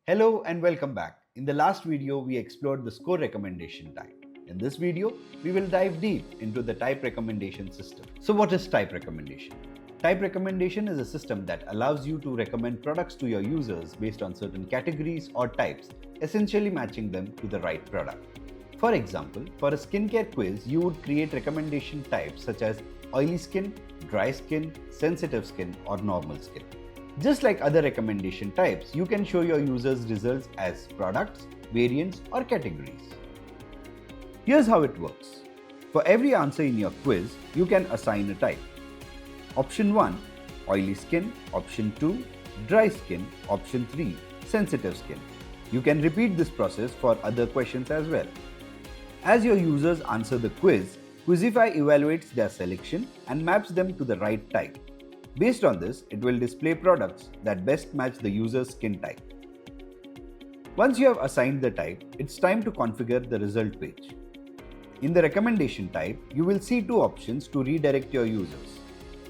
Hello and welcome back. In the last video, we explored the score recommendation type. In this video, we will dive deep into the type recommendation system. So what is type recommendation? Type recommendation is a system that allows you to recommend products to your users based on certain categories or types, essentially matching them to the right product. For example, for a skincare quiz, you would create recommendation types such as oily skin, dry skin, sensitive skin, or normal skin. Just like other recommendation types, you can show your users results as products, variants, or categories. Here's how it works. For every answer in your quiz, you can assign a type. Option 1, oily skin. Option 2, dry skin. Option 3, sensitive skin. You can repeat this process for other questions as well. As your users answer the quiz, Quizify evaluates their selection and maps them to the right type. Based on this, it will display products that best match the user's skin type. Once you have assigned the type, it's time to configure the result page. In the recommendation type, you will see two options to redirect your users: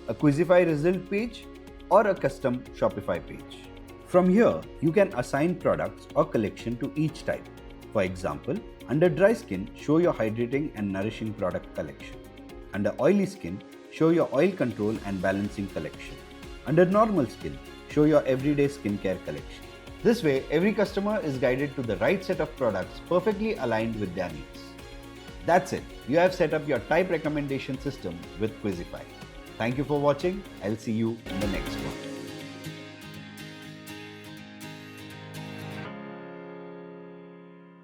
a Quizify result page or a custom Shopify page. From here, you can assign products or collection to each type. For example, under dry skin, show your hydrating and nourishing product collection. Under oily skin, show your oil control and balancing collection. Under normal skin, show your everyday skincare collection. This way, every customer is guided to the right set of products perfectly aligned with their needs. That's it. You have set up your type recommendation system with Quizify. Thank you for watching. I'll see you in the next one.